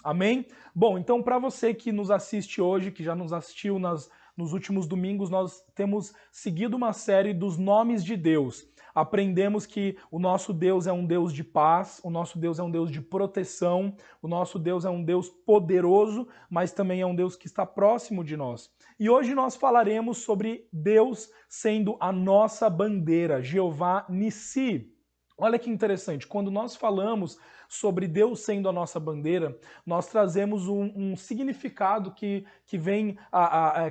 Amém? Bom, então para você que nos assiste hoje, que já nos assistiu nos últimos domingos, nós temos seguido uma série dos nomes de Deus. Aprendemos que o nosso Deus é um Deus de paz, o nosso Deus é um Deus de proteção, o nosso Deus é um Deus poderoso, mas também é um Deus que está próximo de nós. E hoje nós falaremos sobre Deus sendo a nossa bandeira, Jeová Nissi. Olha que interessante, quando nós falamos sobre Deus sendo a nossa bandeira, nós trazemos um significado que vem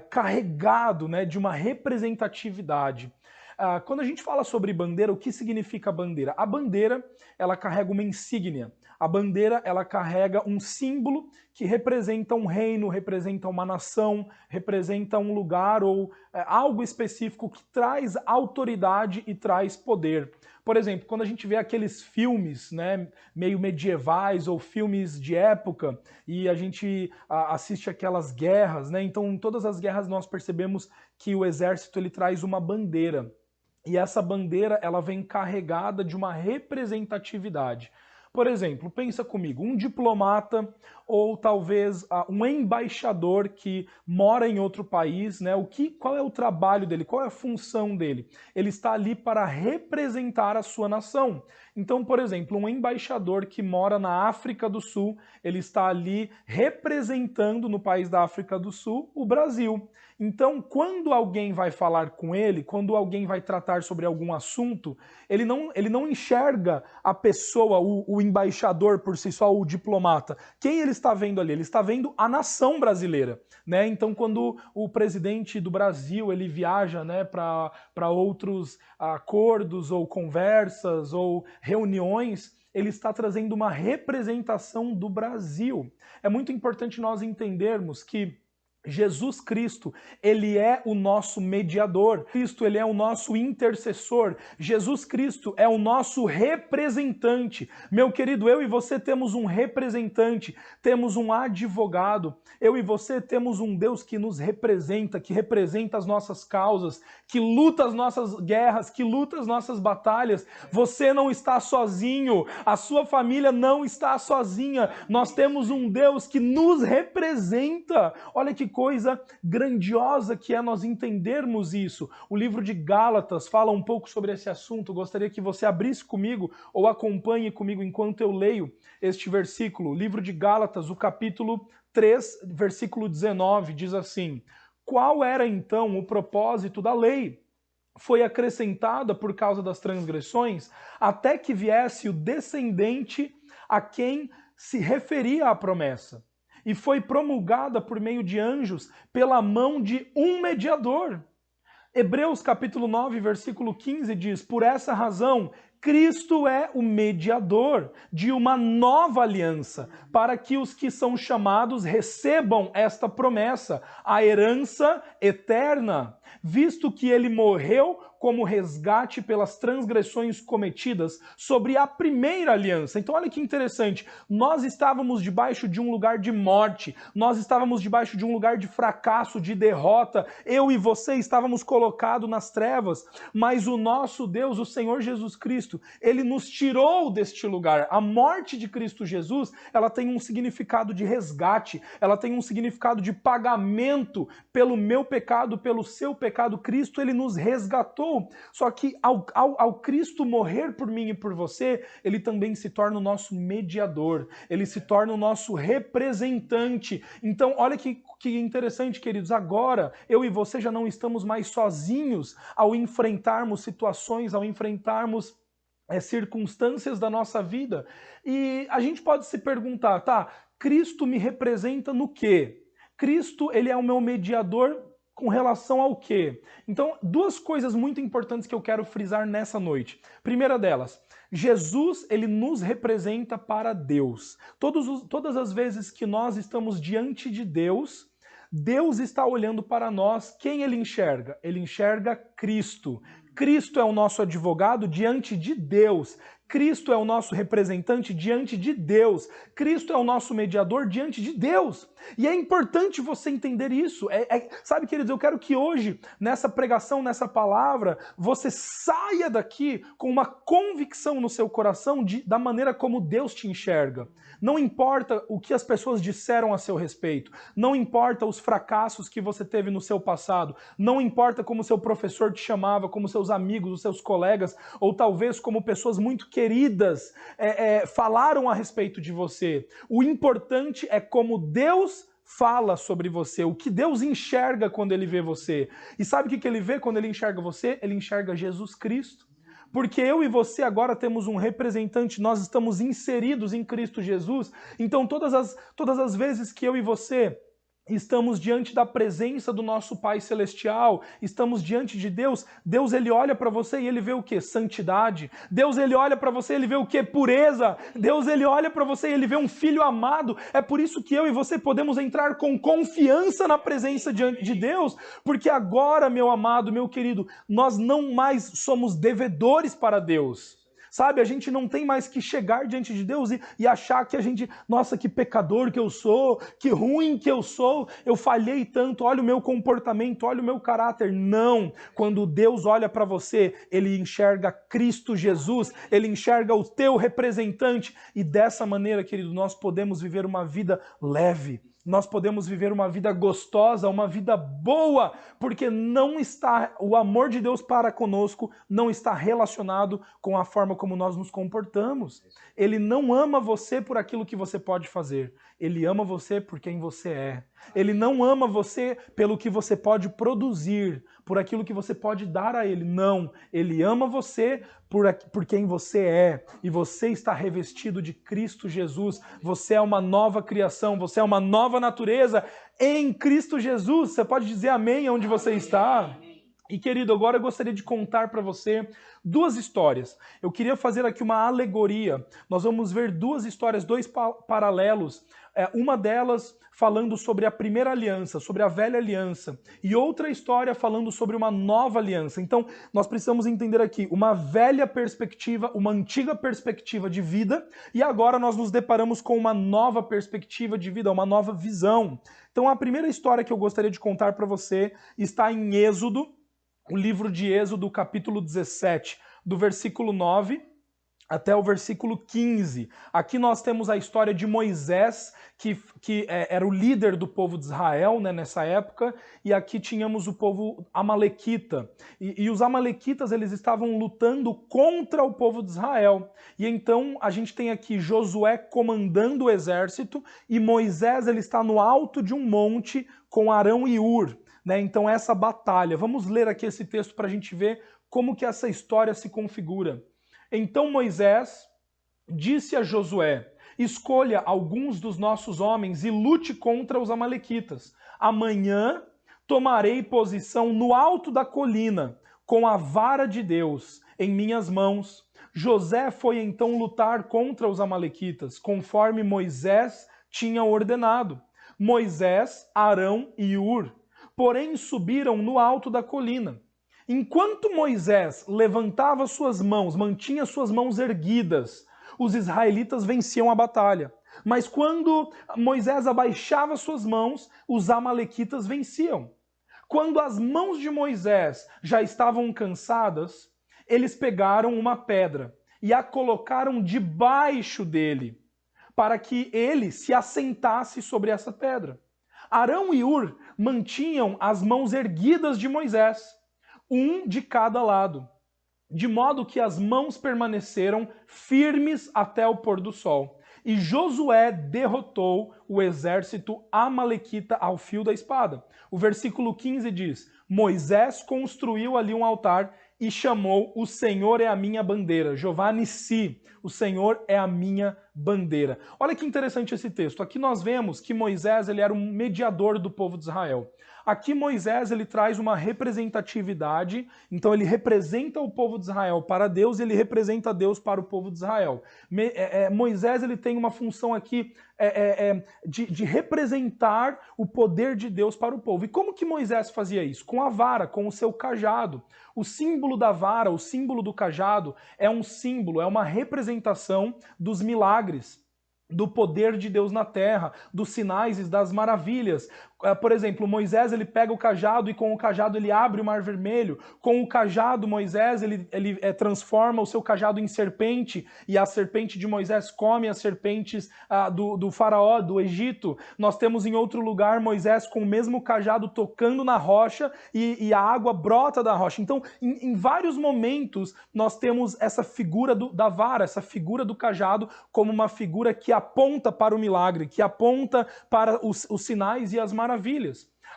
carregado, né, de uma representatividade. Quando a gente fala sobre bandeira, o que significa bandeira? A bandeira, ela carrega uma insígnia. A bandeira, ela carrega um símbolo que representa um reino, representa uma nação, representa um lugar ou algo específico que traz autoridade e traz poder. Por exemplo, quando a gente vê aqueles filmes, né, meio medievais ou filmes de época e a gente assiste aquelas guerras, né, então em todas as guerras nós percebemos que o exército ele traz uma bandeira. E essa bandeira ela vem carregada de uma representatividade. Por exemplo, pensa comigo, um diplomata ou talvez um embaixador que mora em outro país, né? Qual é o trabalho dele? Qual é a função dele? Ele está ali para representar a sua nação. Então, por exemplo, um embaixador que mora na África do Sul, ele está ali representando no país da África do Sul o Brasil. Então, quando alguém vai falar com ele, quando alguém vai tratar sobre algum assunto, ele não enxerga a pessoa, o embaixador por si só, o diplomata. Quem ele está vendo ali? Ele está vendo a nação brasileira, né? Então, quando o presidente do Brasil ele viaja, né, para outros acordos ou conversas ou reuniões, ele está trazendo uma representação do Brasil. É muito importante nós entendermos que Jesus Cristo, ele é o nosso mediador. Cristo, ele é o nosso intercessor. Jesus Cristo é o nosso representante. Meu querido, eu e você temos um representante, temos um advogado. Eu e você temos um Deus que nos representa, que representa as nossas causas, que luta as nossas guerras, que luta as nossas batalhas. Você não está sozinho, a sua família não está sozinha. Nós temos um Deus que nos representa. Olha que coisa grandiosa que é nós entendermos isso. O livro de Gálatas fala um pouco sobre esse assunto. Gostaria que você abrisse comigo ou acompanhe comigo enquanto eu leio este versículo. O livro de Gálatas, o capítulo 3, versículo 19, diz assim: qual era então o propósito da lei? Foi acrescentada por causa das transgressões, até que viesse o descendente a quem se referia a promessa. E foi promulgada por meio de anjos pela mão de um mediador. Hebreus capítulo 9, versículo 15 diz: por essa razão, Cristo é o mediador de uma nova aliança, para que os que são chamados recebam esta promessa, a herança eterna, visto que ele morreu como resgate pelas transgressões cometidas sobre a primeira aliança. Então olha que interessante, nós estávamos debaixo de um lugar de morte, nós estávamos debaixo de um lugar de fracasso, de derrota, eu e você estávamos colocados nas trevas, mas o nosso Deus, o Senhor Jesus Cristo, ele nos tirou deste lugar. A morte de Cristo Jesus, ela tem um significado de resgate, ela tem um significado de pagamento pelo meu pecado, pelo seu pecado. Cristo, ele nos resgatou. Só que ao Cristo morrer por mim e por você, ele também se torna o nosso mediador, ele se torna o nosso representante. Então, olha que interessante, queridos, agora eu e você já não estamos mais sozinhos ao enfrentarmos situações, ao enfrentarmos circunstâncias da nossa vida. E a gente pode se perguntar, tá, Cristo me representa no quê? Cristo, ele é o meu mediador com relação ao quê? Então, duas coisas muito importantes que eu quero frisar nessa noite. Primeira delas, Jesus, ele nos representa para Deus. Todas as vezes que nós estamos diante de Deus, Deus está olhando para nós. Quem ele enxerga? Ele enxerga Cristo. Cristo é o nosso advogado diante de Deus. Cristo é o nosso representante diante de Deus. Cristo é o nosso mediador diante de Deus. E é importante você entender isso. Sabe, queridos, eu quero que hoje, nessa pregação, nessa palavra, você saia daqui com uma convicção no seu coração da maneira como Deus te enxerga. Não importa o que as pessoas disseram a seu respeito, não importa os fracassos que você teve no seu passado, não importa como seu professor te chamava, como seus amigos, os seus colegas, ou talvez como pessoas muito queridas falaram a respeito de você. O importante é como Deus fala sobre você, o que Deus enxerga quando Ele vê você. E sabe o que Ele vê quando Ele enxerga você? Ele enxerga Jesus Cristo. Porque eu e você agora temos um representante, nós estamos inseridos em Cristo Jesus. Então todas as vezes que eu e você estamos diante da presença do nosso Pai Celestial, estamos diante de Deus, Deus ele olha para você e ele vê o quê? Santidade. Deus ele olha para você e ele vê o quê? Pureza. Deus ele olha para você e ele vê um filho amado. É por isso que eu e você podemos entrar com confiança na presença de Deus, porque agora, meu amado, meu querido, nós não mais somos devedores para Deus. Sabe, a gente não tem mais que chegar diante de Deus e achar que a gente, nossa, que pecador que eu sou, que ruim que eu sou, eu falhei tanto, olha o meu comportamento, olha o meu caráter. Não, quando Deus olha para você, Ele enxerga Cristo Jesus, Ele enxerga o teu representante e dessa maneira, querido, nós podemos viver uma vida leve. Nós podemos viver uma vida gostosa, uma vida boa, porque o amor de Deus para conosco não está relacionado com a forma como nós nos comportamos. Ele não ama você por aquilo que você pode fazer. Ele ama você por quem você é. Ele não ama você pelo que você pode produzir, por aquilo que você pode dar a Ele. Não. Ele ama você por quem você é. E você está revestido de Cristo Jesus. Você é uma nova criação. Você é uma nova natureza em Cristo Jesus. Você pode dizer amém onde você está? E, querido, agora eu gostaria de contar para você duas histórias. Eu queria fazer aqui uma alegoria. Nós vamos ver duas histórias, dois paralelos. Uma delas falando sobre a primeira aliança, sobre a velha aliança. E outra história falando sobre uma nova aliança. Então, nós precisamos entender aqui uma velha perspectiva, uma antiga perspectiva de vida. E agora nós nos deparamos com uma nova perspectiva de vida, uma nova visão. Então, a primeira história que eu gostaria de contar para você está em Êxodo, o livro de Êxodo, capítulo 17, do versículo 9 até o versículo 15. Aqui nós temos a história de Moisés, que era o líder do povo de Israel, né, nessa época, e aqui tínhamos o povo amalequita. E os amalequitas, eles estavam lutando contra o povo de Israel. E então a gente tem aqui Josué comandando o exército, e Moisés ele está no alto de um monte com Arão e Hur. Né? Então essa batalha. Vamos ler aqui esse texto para a gente ver como que essa história se configura. Então Moisés disse a Josué: escolha alguns dos nossos homens e lute contra os amalequitas. Amanhã tomarei posição no alto da colina, com a vara de Deus em minhas mãos. José foi então lutar contra os amalequitas, conforme Moisés tinha ordenado. Moisés, Arão e Hur, porém subiram no alto da colina. Enquanto Moisés levantava suas mãos, mantinha suas mãos erguidas, os israelitas venciam a batalha. Mas quando Moisés abaixava suas mãos, os amalequitas venciam. Quando as mãos de Moisés já estavam cansadas, eles pegaram uma pedra e a colocaram debaixo dele, para que ele se assentasse sobre essa pedra. Arão e Hur mantinham as mãos erguidas de Moisés, um de cada lado, de modo que as mãos permaneceram firmes até o pôr do sol. E Josué derrotou o exército amalequita ao fio da espada. O versículo 15 diz: Moisés construiu ali um altar e chamou: o Senhor é a minha bandeira, Jeová Nissi, o Senhor é a minha bandeira. Olha que interessante esse texto. Aqui nós vemos que Moisés ele era um mediador do povo de Israel. Aqui Moisés ele traz uma representatividade, então ele representa o povo de Israel para Deus e ele representa Deus para o povo de Israel. Moisés ele tem uma função aqui de representar o poder de Deus para o povo. E como que Moisés fazia isso? Com a vara, com o seu cajado. O símbolo da vara, o símbolo do cajado é um símbolo, é uma representação dos milagres, do poder de Deus na terra, dos sinais e das maravilhas. Por exemplo, Moisés ele pega o cajado e com o cajado ele abre o mar vermelho. Com o cajado, Moisés ele transforma o seu cajado em serpente e a serpente de Moisés come as serpentes do faraó, do Egito. Nós temos em outro lugar Moisés com o mesmo cajado tocando na rocha e a água brota da rocha. Então, em vários momentos, nós temos essa figura da vara, essa figura do cajado como uma figura que aponta para o milagre, que aponta para os sinais e as maravilhas.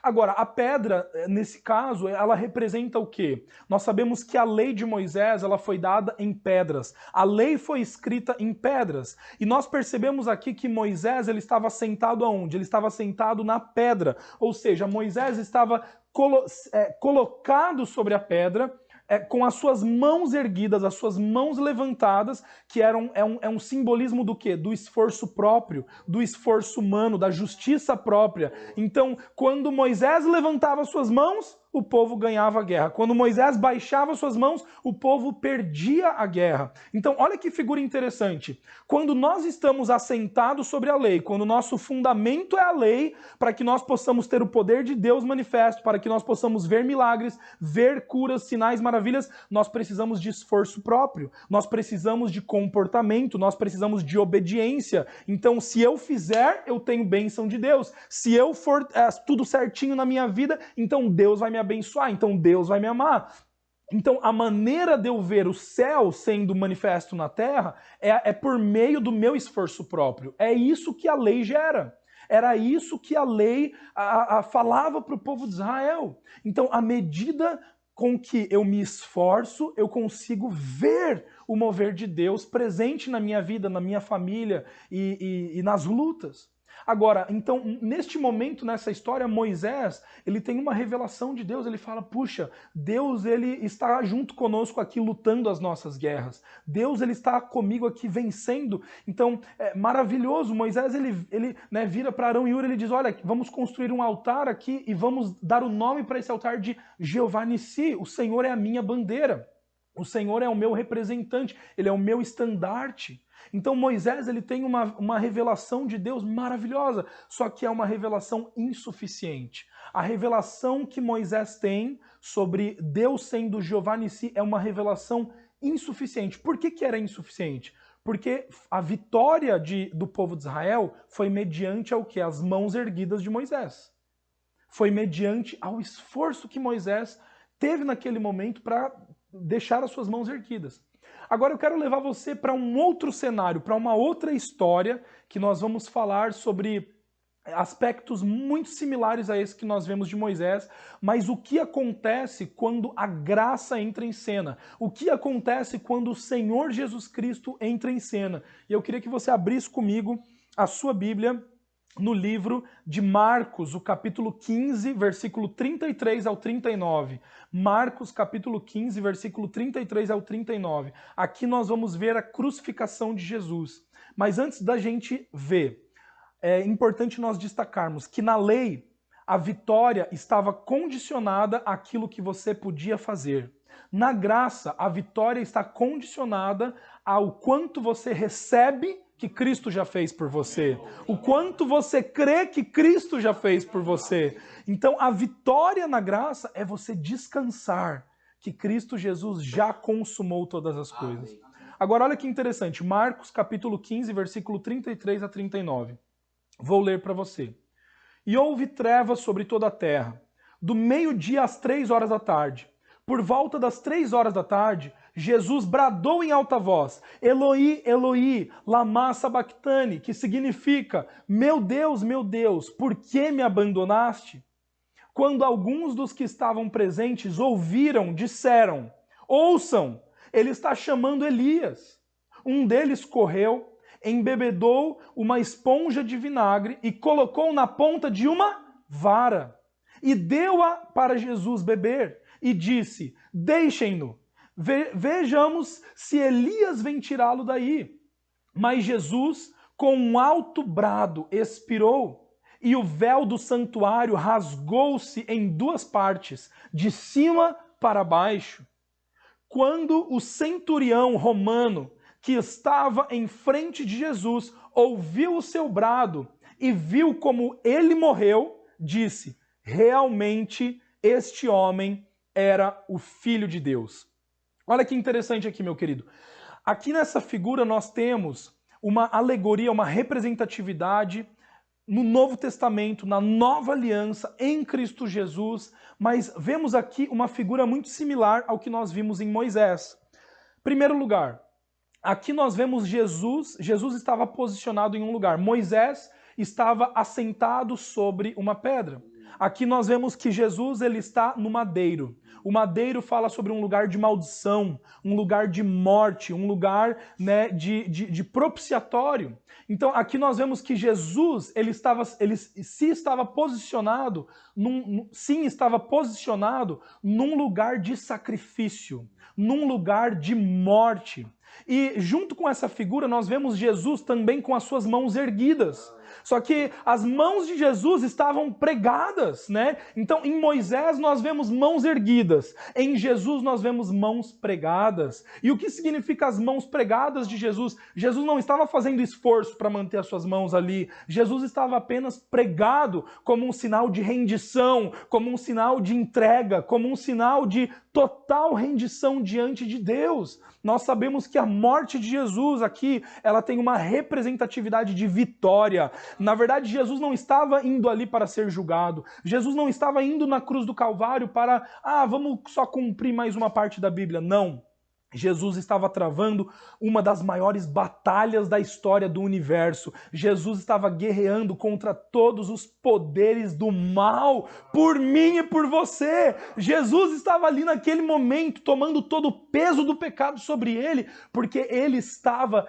Agora, a pedra, nesse caso, ela representa o quê? Nós sabemos que a lei de Moisés ela foi dada em pedras. A lei foi escrita em pedras. E nós percebemos aqui que Moisés ele estava sentado aonde? Ele estava sentado na pedra. Ou seja, Moisés estava colocado sobre a pedra, com as suas mãos erguidas, as suas mãos levantadas, que é um simbolismo do quê? Do esforço próprio, do esforço humano, da justiça própria. Então, quando Moisés levantava suas mãos, o povo ganhava a guerra. Quando Moisés baixava suas mãos, o povo perdia a guerra. Então, olha que figura interessante. Quando nós estamos assentados sobre a lei, quando o nosso fundamento é a lei, para que nós possamos ter o poder de Deus manifesto, para que nós possamos ver milagres, ver curas, sinais, maravilhas, nós precisamos de esforço próprio, nós precisamos de comportamento, nós precisamos de obediência. Então, se eu fizer, eu tenho bênção de Deus. Se eu for tudo certinho na minha vida, então Deus vai me abençoar, então Deus vai me amar. Então, a maneira de eu ver o céu sendo manifesto na terra é por meio do meu esforço próprio. É isso que a lei gera. Era isso que a lei falava para o povo de Israel. Então, à medida com que eu me esforço, eu consigo ver o mover de Deus presente na minha vida, na minha família e nas lutas. Agora, então, neste momento, nessa história, Moisés, ele tem uma revelação de Deus, ele fala, puxa, Deus, ele está junto conosco aqui lutando as nossas guerras. Deus, ele está comigo aqui vencendo. Então, é maravilhoso. Moisés, ele vira para Arão e Hur, ele diz, olha, vamos construir um altar aqui e vamos dar o nome para esse altar de Jeová Nissi, o Senhor é a minha bandeira. O Senhor é o meu representante, ele é o meu estandarte. Então Moisés ele tem uma revelação de Deus maravilhosa, só que é uma revelação insuficiente. A revelação que Moisés tem sobre Deus sendo Jeová Nissi é uma revelação insuficiente. Por que era insuficiente? Porque a vitória do povo de Israel foi mediante ao que? As mãos erguidas de Moisés. Foi mediante ao esforço que Moisés teve naquele momento para deixar as suas mãos erguidas. Agora eu quero levar você para um outro cenário, para uma outra história, que nós vamos falar sobre aspectos muito similares a esse que nós vemos de Moisés, mas o que acontece quando a graça entra em cena? O que acontece quando o Senhor Jesus Cristo entra em cena? E eu queria que você abrisse comigo a sua Bíblia no livro de Marcos, o capítulo 15, versículo 33 ao 39. Marcos, capítulo 15, versículo 33 ao 39. Aqui nós vamos ver a crucificação de Jesus. Mas antes da gente ver, é importante nós destacarmos que na lei a vitória estava condicionada àquilo que você podia fazer. Na graça, a vitória está condicionada ao quanto você recebe que Cristo já fez por você, o quanto você crê que Cristo já fez por você. Então, a vitória na graça é você descansar que Cristo Jesus já consumou todas as coisas. Agora, olha que interessante, Marcos capítulo 15, versículo 33 a 39. Vou ler para você. E houve trevas sobre toda a terra, do meio-dia às 3 horas da tarde. Por volta das 3 horas da tarde, Jesus bradou em alta voz, Eloi, Eloi, lama sabachthani, que significa, meu Deus, por que me abandonaste? Quando alguns dos que estavam presentes ouviram, disseram, ouçam, ele está chamando Elias. Um deles correu embebedou uma esponja de vinagre e colocou na ponta de uma vara e deu-a para Jesus beber e disse: deixem-no, vejamos se Elias vem tirá-lo daí. Mas Jesus, com um alto brado, expirou, e o véu do santuário rasgou-se em duas partes, de cima para baixo. Quando o centurião romano, que estava em frente de Jesus, ouviu o seu brado e viu como ele morreu, disse: realmente este homem era o Filho de Deus. Olha que interessante aqui, meu querido. Aqui nessa figura nós temos uma alegoria, uma representatividade no Novo Testamento, na Nova Aliança, em Cristo Jesus, mas vemos aqui uma figura muito similar ao que nós vimos em Moisés. Primeiro lugar, aqui nós vemos Jesus estava posicionado em um lugar, Moisés estava assentado sobre uma pedra. Aqui nós vemos que Jesus ele está no madeiro. O madeiro fala sobre um lugar de maldição, um lugar de morte, um lugar, né, de propiciatório. Então aqui nós vemos que Jesus estava posicionado num lugar de sacrifício, num lugar de morte. E junto com essa figura nós vemos Jesus também com as suas mãos erguidas. Só que as mãos de Jesus estavam pregadas, né? Então em Moisés nós vemos mãos erguidas, em Jesus nós vemos mãos pregadas. E o que significa as mãos pregadas de Jesus? Jesus não estava fazendo esforço para manter as suas mãos ali. Jesus estava apenas pregado como um sinal de rendição, como um sinal de entrega, como um sinal de total rendição diante de Deus. Nós sabemos que a morte de Jesus aqui, ela tem uma representatividade de vitória. Na verdade, Jesus não estava indo ali para ser julgado. Jesus não estava indo na cruz do Calvário para, vamos só cumprir mais uma parte da Bíblia. Não. Jesus estava travando uma das maiores batalhas da história do universo. Jesus estava guerreando contra todos os poderes do mal, por mim e por você. Jesus estava ali naquele momento, tomando todo o peso do pecado sobre ele, porque ele estava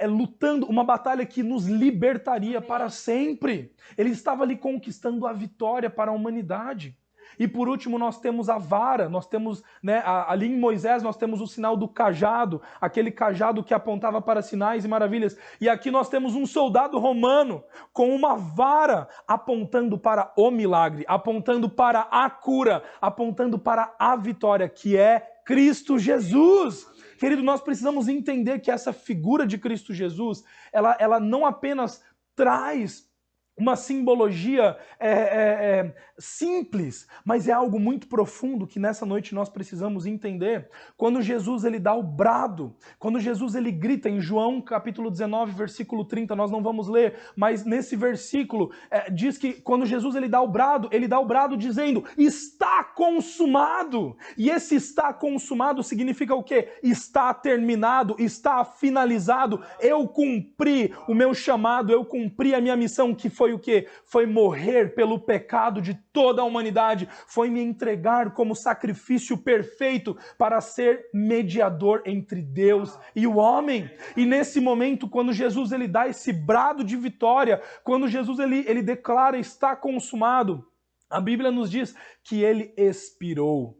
lutando uma batalha que nos libertaria para sempre. Ele estava ali conquistando a vitória para a humanidade. E por último nós temos a vara, nós temos, né, ali em Moisés nós temos o sinal do cajado, aquele cajado que apontava para sinais e maravilhas. E aqui nós temos um soldado romano com uma vara apontando para o milagre, apontando para a cura, apontando para a vitória, que é Cristo Jesus. Querido, nós precisamos entender que essa figura de Cristo Jesus, ela não apenas traz uma simbologia simples, mas é algo muito profundo que nessa noite nós precisamos entender. Quando Jesus ele dá o brado, quando Jesus ele grita em João capítulo 19, versículo 30, nós não vamos ler, mas nesse versículo diz que quando Jesus ele dá o brado dizendo: está consumado. E esse está consumado significa o quê? Está terminado, está finalizado. Eu cumpri o meu chamado, eu cumpri a minha missão, que foi o quê? Foi morrer pelo pecado de toda a humanidade, foi me entregar como sacrifício perfeito para ser mediador entre Deus e o homem. E nesse momento, quando Jesus ele dá esse brado de vitória, quando Jesus ele declara: está consumado, a Bíblia nos diz que ele expirou.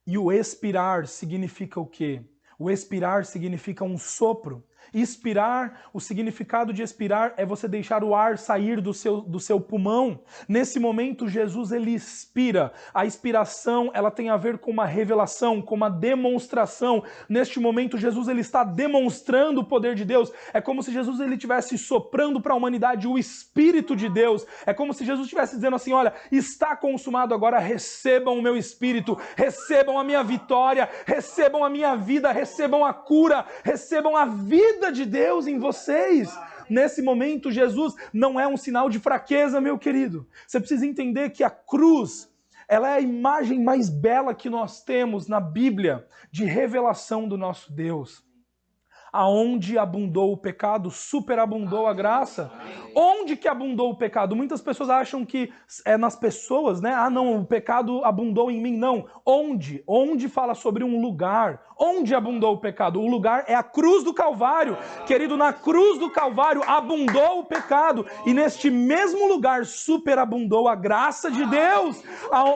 E o expirar significa o quê? O expirar significa um sopro. Expirar, o significado de expirar é você deixar o ar sair do seu pulmão. Nesse momento, Jesus ele expira. A expiração, ela tem a ver com uma revelação, com uma demonstração. Neste momento, Jesus ele está demonstrando o poder de Deus. É como se Jesus ele estivesse soprando para a humanidade o Espírito de Deus. É como se Jesus estivesse dizendo assim: olha, está consumado, agora recebam o meu Espírito, recebam a minha vitória, recebam a minha vida, recebam a cura, recebam a vida de Deus em vocês. Nesse momento, Jesus não é um sinal de fraqueza, meu querido. Você precisa entender que a cruz, ela é a imagem mais bela que nós temos na Bíblia de revelação do nosso Deus. aonde abundou o pecado, superabundou a graça. Onde que abundou o pecado? Muitas pessoas acham que é nas pessoas, né? Ah, não, o pecado abundou em mim. Não. Onde? Onde fala sobre um lugar. Onde abundou o pecado? O lugar é a cruz do Calvário. Querido, na cruz do Calvário abundou o pecado. E neste mesmo lugar superabundou a graça de Deus.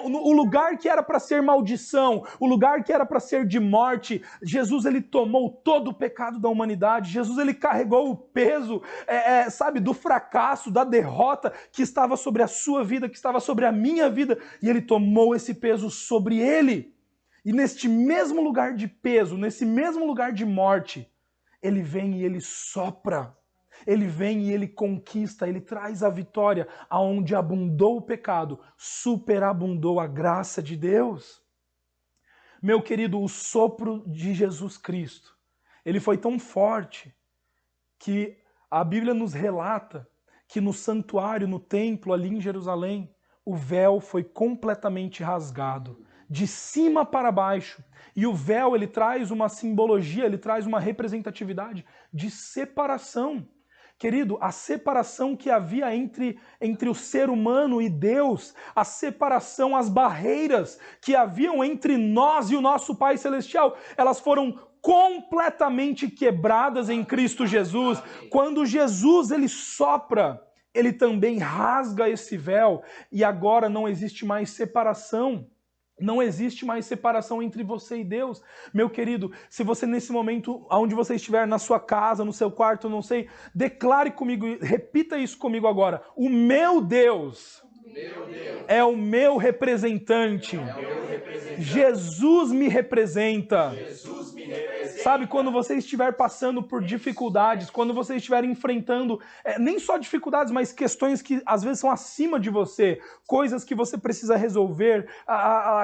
O lugar que era para ser maldição, o lugar que era para ser de morte, Jesus, ele tomou todo o pecado da humanidade. Jesus, ele carregou o peso, sabe, do fracasso, da derrota que estava sobre a sua vida, que estava sobre a minha vida. E ele tomou esse peso sobre ele. E neste mesmo lugar de peso, nesse mesmo lugar de morte, ele vem e ele sopra. Ele vem e ele conquista, ele traz a vitória. Aonde abundou o pecado, superabundou a graça de Deus. Meu querido, o sopro de Jesus Cristo, ele foi tão forte que a Bíblia nos relata que no santuário, no templo ali em Jerusalém, o véu foi completamente rasgado, de cima para baixo. E o véu, ele traz uma simbologia, ele traz uma representatividade de separação. Querido, a separação que havia entre o ser humano e Deus, a separação, as barreiras que haviam entre nós e o nosso Pai Celestial, elas foram completamente quebradas em Cristo Jesus. Quando Jesus, ele sopra, ele também rasga esse véu e agora não existe mais separação. Não existe mais separação entre você e Deus. Meu querido, se você nesse momento, onde você estiver, na sua casa, no seu quarto, não sei, declare comigo, repita isso comigo agora. O meu Deus é o meu representante. Jesus me representa. Sabe, quando você estiver passando por dificuldades, quando você estiver enfrentando, nem só dificuldades, mas questões que às vezes são acima de você, coisas que você precisa resolver,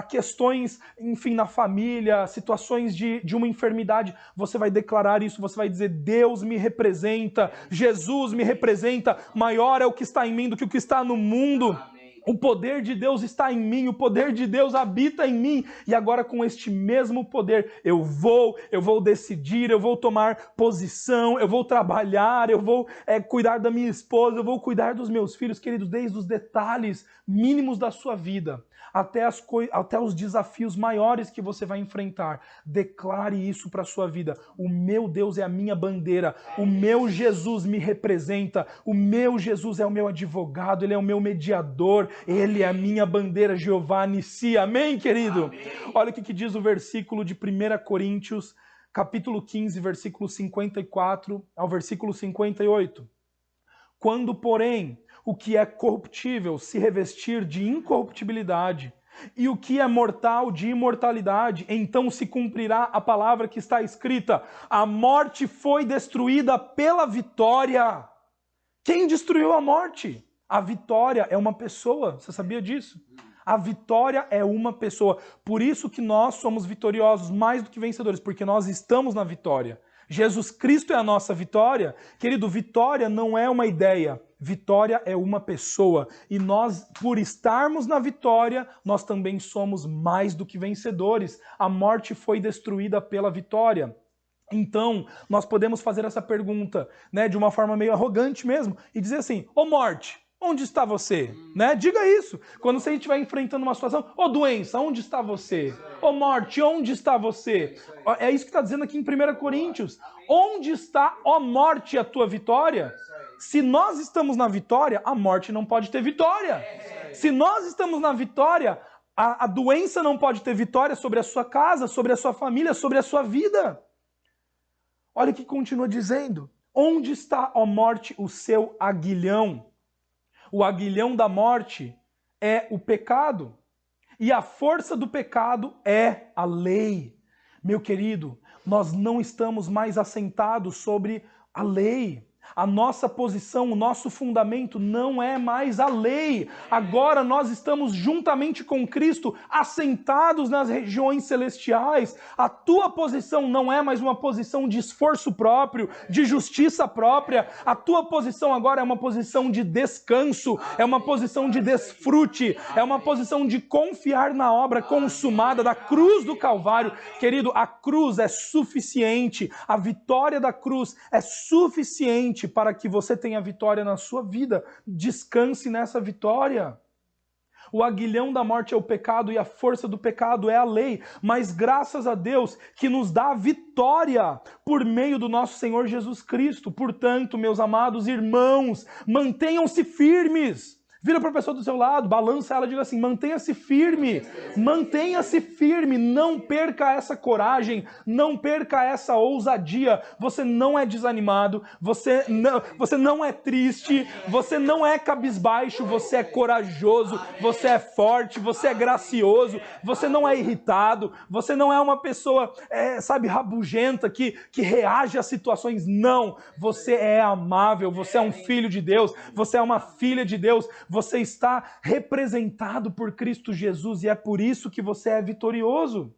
questões, enfim, na família, situações de uma enfermidade, você vai declarar isso, você vai dizer, Deus me representa, Jesus me representa, maior é o que está em mim do que o que está no mundo. O poder de Deus está em mim, o poder de Deus habita em mim. E agora com este mesmo poder eu vou decidir, eu vou tomar posição, eu vou trabalhar, eu vou cuidar da minha esposa, eu vou cuidar dos meus filhos, queridos, desde os detalhes mínimos da sua vida, até os desafios maiores que você vai enfrentar. Declare isso para a sua vida. O meu Deus é a minha bandeira, o meu Jesus me representa, o meu Jesus é o meu advogado, ele é o meu mediador, ele é a minha bandeira, Jeová Nissi. Amém, querido? Amém. Olha o que diz o versículo de 1 Coríntios, capítulo 15, versículo 54 ao versículo 58. Quando, porém, o que é corruptível se revestir de incorruptibilidade, e o que é mortal de imortalidade, então se cumprirá a palavra que está escrita: a morte foi destruída pela vitória. Quem destruiu a morte? A vitória é uma pessoa, você sabia disso? A vitória é uma pessoa. Por isso que nós somos vitoriosos, mais do que vencedores, porque nós estamos na vitória. Jesus Cristo é a nossa vitória. Querido, vitória não é uma ideia, vitória é uma pessoa. E nós, por estarmos na vitória, nós também somos mais do que vencedores. A morte foi destruída pela vitória. Então, nós podemos fazer essa pergunta, né, de uma forma meio arrogante mesmo, e dizer assim: ô morte, onde está você? Né? Diga isso. Quando você estiver enfrentando uma situação, ô doença, onde está você? Ô morte, onde está você? É isso que está dizendo aqui em 1 Coríntios. Onde está, ó morte, a tua vitória? Se nós estamos na vitória, a morte não pode ter vitória. Se nós estamos na vitória, a doença não pode ter vitória sobre a sua casa, sobre a sua família, sobre a sua vida. Olha o que continua dizendo. Onde está, ó morte, o seu aguilhão? O aguilhão da morte é o pecado. E a força do pecado é a lei. Meu querido, nós não estamos mais assentados sobre a lei. A nossa posição, o nosso fundamento não é mais a lei. Agora nós estamos juntamente com Cristo, assentados nas regiões celestiais. A tua posição não é mais uma posição de esforço próprio, de justiça própria. A tua posição agora é uma posição de descanso, é uma posição de desfrute, é uma posição de confiar na obra consumada da cruz do Calvário. Querido, a cruz é suficiente, a vitória da cruz é suficiente para que você tenha vitória na sua vida. Descanse nessa vitória. O aguilhão da morte é o pecado e a força do pecado é a lei, mas graças a Deus que nos dá a vitória por meio do nosso Senhor Jesus Cristo. Portanto, meus amados irmãos, mantenham-se firmes. Vira para a pessoa do seu lado, balança ela e diga assim: mantenha-se firme, não perca essa coragem, não perca essa ousadia. Você não é desanimado, você não é triste, você não é cabisbaixo, você é corajoso, você é forte, você é gracioso, você não é irritado, você não é uma pessoa, rabugenta, que reage às situações. Não, você é amável, você é um filho de Deus, você é uma filha de Deus, você está representado por Cristo Jesus e é por isso que você é vitorioso.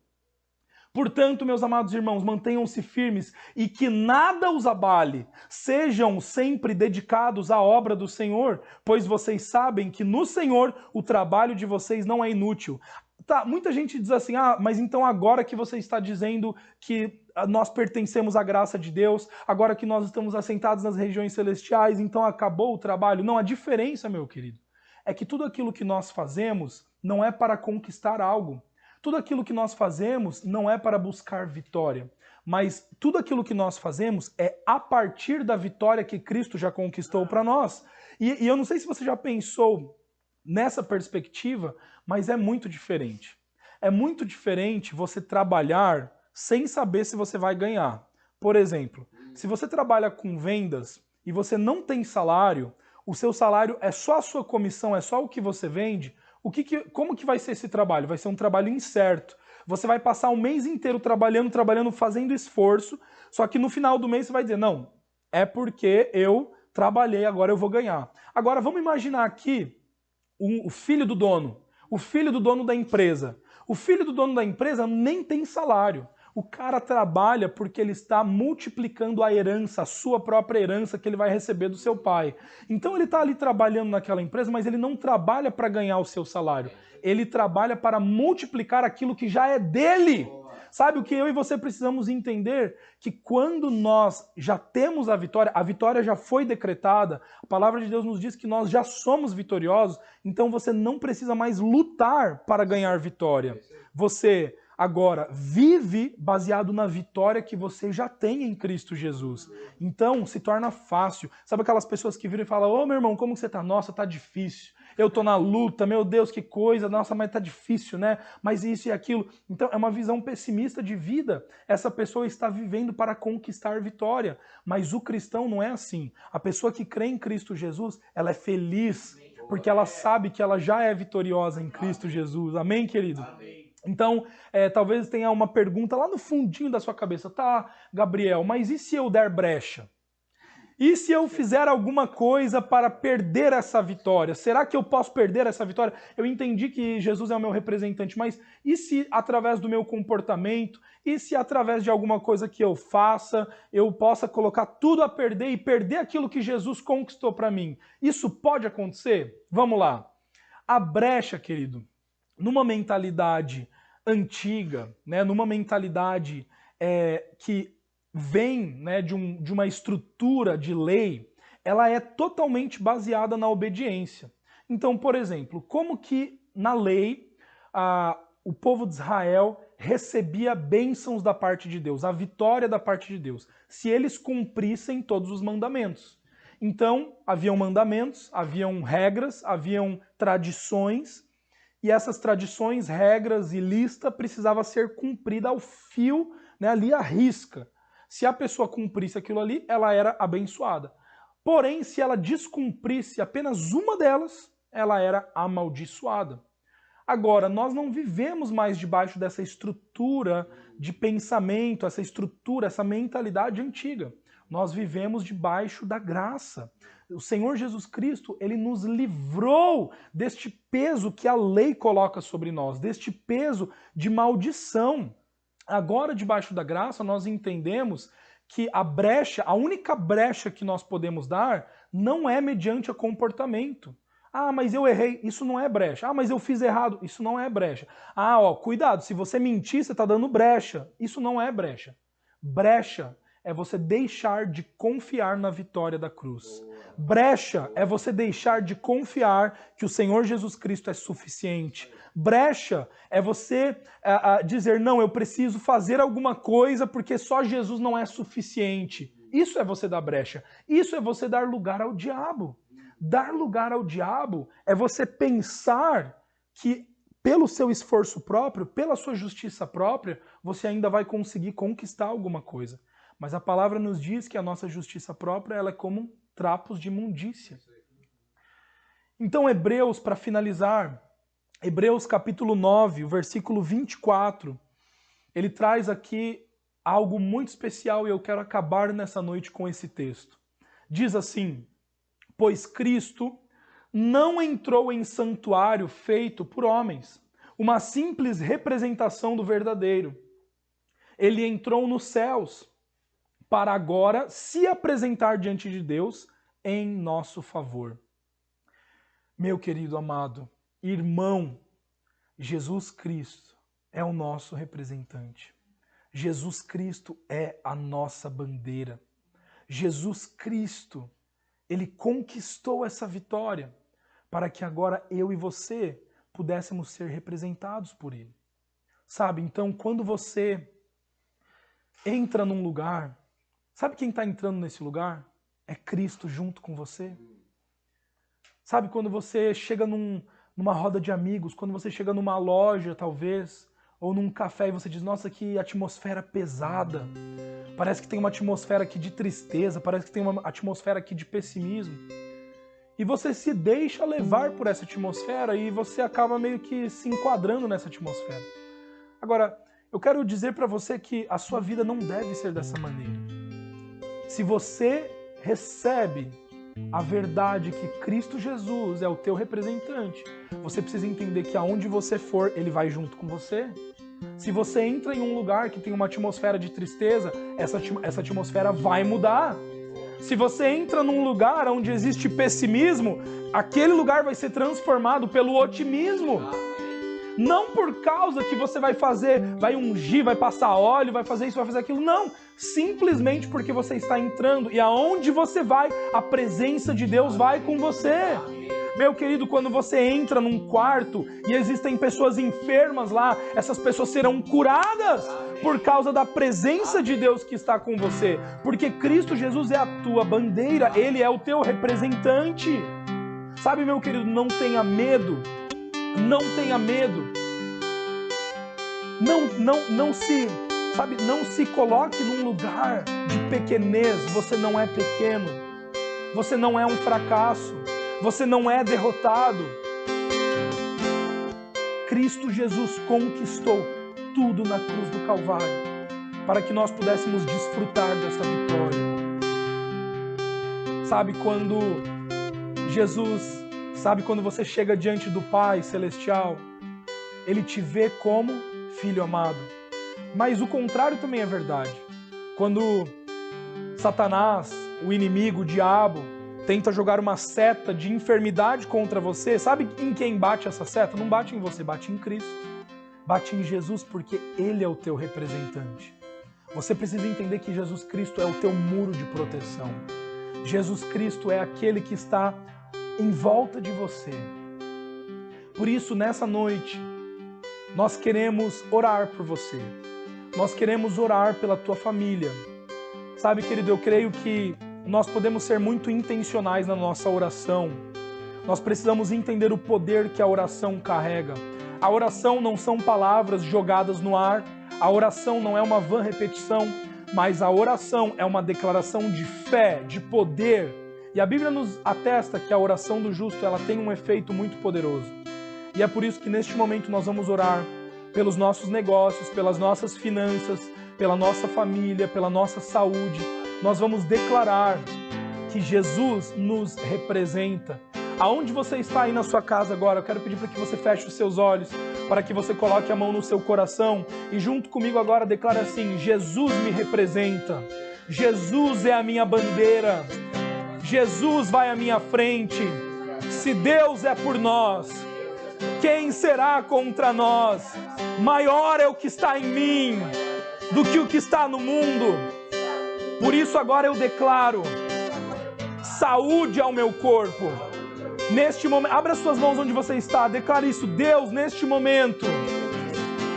Portanto, meus amados irmãos, mantenham-se firmes e que nada os abale. Sejam sempre dedicados à obra do Senhor, pois vocês sabem que no Senhor o trabalho de vocês não é inútil. Tá, muita gente diz assim: mas então agora que você está dizendo que nós pertencemos à graça de Deus, agora que nós estamos assentados nas regiões celestiais, então acabou o trabalho. Não, a diferença, meu querido, é que tudo aquilo que nós fazemos não é para conquistar algo. Tudo aquilo que nós fazemos não é para buscar vitória. Mas tudo aquilo que nós fazemos é a partir da vitória que Cristo já conquistou para nós. E eu não sei se você já pensou nessa perspectiva, mas é muito diferente. É muito diferente você trabalhar sem saber se você vai ganhar. Por exemplo, se você trabalha com vendas e você não tem salário, o seu salário é só a sua comissão, é só o que você vende, como que vai ser esse trabalho? Vai ser um trabalho incerto. Você vai passar o mês inteiro trabalhando, fazendo esforço, só que no final do mês você vai dizer: não, é porque eu trabalhei, agora eu vou ganhar. Agora vamos imaginar aqui o filho do dono da empresa. O filho do dono da empresa nem tem salário. O cara trabalha porque ele está multiplicando a herança, a sua própria herança que ele vai receber do seu pai. Então ele está ali trabalhando naquela empresa, mas ele não trabalha para ganhar o seu salário. Ele trabalha para multiplicar aquilo que já é dele. Sabe o que eu e você precisamos entender? Que quando nós já temos a vitória já foi decretada, a palavra de Deus nos diz que nós já somos vitoriosos, então você não precisa mais lutar para ganhar vitória. Você agora vive baseado na vitória que você já tem em Cristo Jesus. Então se torna fácil. Sabe aquelas pessoas que viram e falam: ô meu irmão, como você tá? Nossa, tá difícil. Eu tô na luta, meu Deus, que coisa, nossa, mas tá difícil, né? Mas isso e aquilo. Então é uma visão pessimista de vida. Essa pessoa está vivendo para conquistar vitória. Mas o cristão não é assim. A pessoa que crê em Cristo Jesus, ela é feliz, porque ela sabe que ela já é vitoriosa em Cristo Jesus. Amém, querido? Amém. Então, talvez tenha uma pergunta lá no fundinho da sua cabeça: tá, Gabriel, mas e se eu der brecha? E se eu fizer alguma coisa para perder essa vitória? Será que eu posso perder essa vitória? Eu entendi que Jesus é o meu representante, mas e se através do meu comportamento, e se através de alguma coisa que eu faça, eu possa colocar tudo a perder e perder aquilo que Jesus conquistou para mim? Isso pode acontecer? Vamos lá. A brecha, querido, numa mentalidade antiga, né, numa mentalidade que vem, né, de uma estrutura de lei, ela é totalmente baseada na obediência. Então, por exemplo, como que na lei o povo de Israel recebia bênçãos da parte de Deus, a vitória da parte de Deus, se eles cumprissem todos os mandamentos. Então, haviam mandamentos, haviam regras, haviam tradições, e essas tradições, regras e lista precisava ser cumprida ao fio, né, ali à risca. Se a pessoa cumprisse aquilo ali, ela era abençoada. Porém, se ela descumprisse apenas uma delas, ela era amaldiçoada. Agora, nós não vivemos mais debaixo dessa estrutura de pensamento, essa estrutura, essa mentalidade antiga. Nós vivemos debaixo da graça. O Senhor Jesus Cristo, ele nos livrou deste peso que a lei coloca sobre nós, deste peso de maldição. Agora, debaixo da graça, nós entendemos que a única brecha que nós podemos dar não é mediante o comportamento. Ah, mas eu errei, isso não é brecha. Ah, mas eu fiz errado, isso não é brecha. Ah, ó, cuidado, se você mentir, você está dando brecha. Isso não é brecha. Brecha é você deixar de confiar na vitória da cruz. Brecha é você deixar de confiar que o Senhor Jesus Cristo é suficiente. Brecha é você dizer, não, eu preciso fazer alguma coisa porque só Jesus não é suficiente. Isso é você dar brecha. Isso é você dar lugar ao diabo. Dar lugar ao diabo é você pensar que pelo seu esforço próprio, pela sua justiça própria, você ainda vai conseguir conquistar alguma coisa. Mas a palavra nos diz que a nossa justiça própria ela é como trapos de imundícia. Então, Hebreus, para finalizar, Hebreus capítulo 9, o versículo 24, ele traz aqui algo muito especial e eu quero acabar nessa noite com esse texto. Diz assim, pois Cristo não entrou em santuário feito por homens, uma simples representação do verdadeiro. Ele entrou nos céus, para agora se apresentar diante de Deus em nosso favor. Meu querido amado, irmão, Jesus Cristo é o nosso representante. Jesus Cristo é a nossa bandeira. Jesus Cristo, ele conquistou essa vitória para que agora eu e você pudéssemos ser representados por ele. Sabe, então quando você entra num lugar, sabe quem está entrando nesse lugar? É Cristo junto com você. Sabe quando você chega numa roda de amigos, quando você chega numa loja, talvez, ou num café e você diz, nossa, que atmosfera pesada. Parece que tem uma atmosfera aqui de tristeza, parece que tem uma atmosfera aqui de pessimismo. E você se deixa levar por essa atmosfera e você acaba meio que se enquadrando nessa atmosfera. Agora, eu quero dizer para você que a sua vida não deve ser dessa maneira. Se você recebe a verdade que Cristo Jesus é o teu representante, você precisa entender que aonde você for, ele vai junto com você. Se você entra em um lugar que tem uma atmosfera de tristeza, essa atmosfera vai mudar. Se você entra num lugar onde existe pessimismo, aquele lugar vai ser transformado pelo otimismo. Não por causa que você vai ungir, vai passar óleo, vai fazer isso, vai fazer aquilo. Não, simplesmente porque você está entrando e aonde você vai, a presença de Deus vai com você. Meu querido, quando você entra num quarto e existem pessoas enfermas lá, essas pessoas serão curadas por causa da presença de Deus que está com você. Porque Cristo Jesus é a tua bandeira, Ele é o teu representante. Sabe, meu querido, não tenha medo. Não tenha medo. Não se coloque num lugar de pequenez. Você não é pequeno. Você não é um fracasso. Você não é derrotado. Cristo Jesus conquistou tudo na cruz do Calvário para que nós pudéssemos desfrutar dessa vitória. Sabe quando você chega diante do Pai Celestial, Ele te vê como filho amado. Mas o contrário também é verdade. Quando Satanás, o inimigo, o diabo, tenta jogar uma seta de enfermidade contra você, sabe em quem bate essa seta? Não bate em você, bate em Cristo. Bate em Jesus porque Ele é o teu representante. Você precisa entender que Jesus Cristo é o teu muro de proteção. Jesus Cristo é aquele que está em volta de você. Por isso, nessa noite, nós queremos orar por você. Nós queremos orar pela tua família. Sabe, querido, eu creio que nós podemos ser muito intencionais na nossa oração. Nós precisamos entender o poder que a oração carrega. A oração não são palavras jogadas no ar. A oração não é uma vã repetição, mas a oração é uma declaração de fé, de poder. E a Bíblia nos atesta que a oração do justo ela tem um efeito muito poderoso. E é por isso que neste momento nós vamos orar pelos nossos negócios, pelas nossas finanças, pela nossa família, pela nossa saúde. nós vamos declarar que Jesus nos representa. Aonde você está aí na sua casa agora, eu quero pedir para que você feche os seus olhos, para que você coloque a mão no seu coração e junto comigo agora declare assim: Jesus me representa, Jesus é a minha bandeira, Jesus vai à minha frente. Se Deus é por nós, quem será contra nós? Maior é o que está em mim do que o que está no mundo. Por isso agora eu declaro saúde ao meu corpo. Neste momento, abra suas mãos onde você está, declare isso: Deus, neste momento,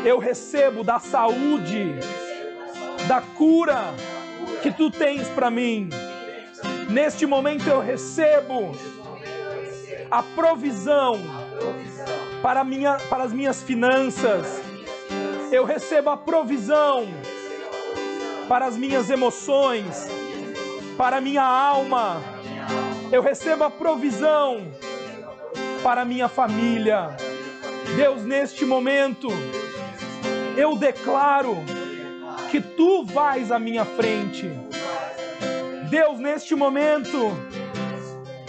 eu recebo da saúde, da cura que Tu tens para mim. Neste momento eu recebo a provisão para as minhas finanças. Eu recebo a provisão para as minhas emoções, para a minha alma. Eu recebo a provisão para a minha família. Deus, neste momento, eu declaro que Tu vais à minha frente. Deus, neste momento,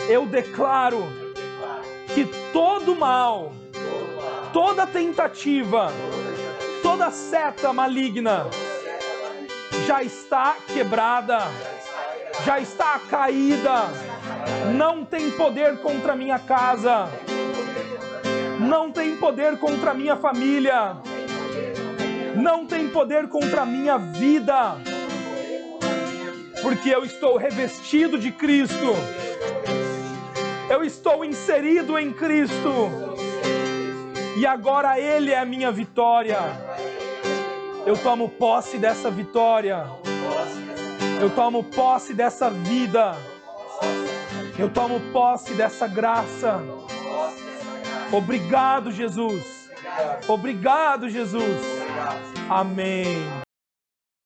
eu declaro que todo mal, toda tentativa, toda seta maligna já está quebrada, já está caída. Não tem poder contra a minha casa, não tem poder contra a minha família, não tem poder contra a minha vida, porque eu estou revestido de Cristo, eu estou inserido em Cristo, e agora Ele é a minha vitória. Eu tomo posse dessa vitória, eu tomo posse dessa vida, eu tomo posse dessa graça. Obrigado, Jesus. Obrigado, Jesus. Amém.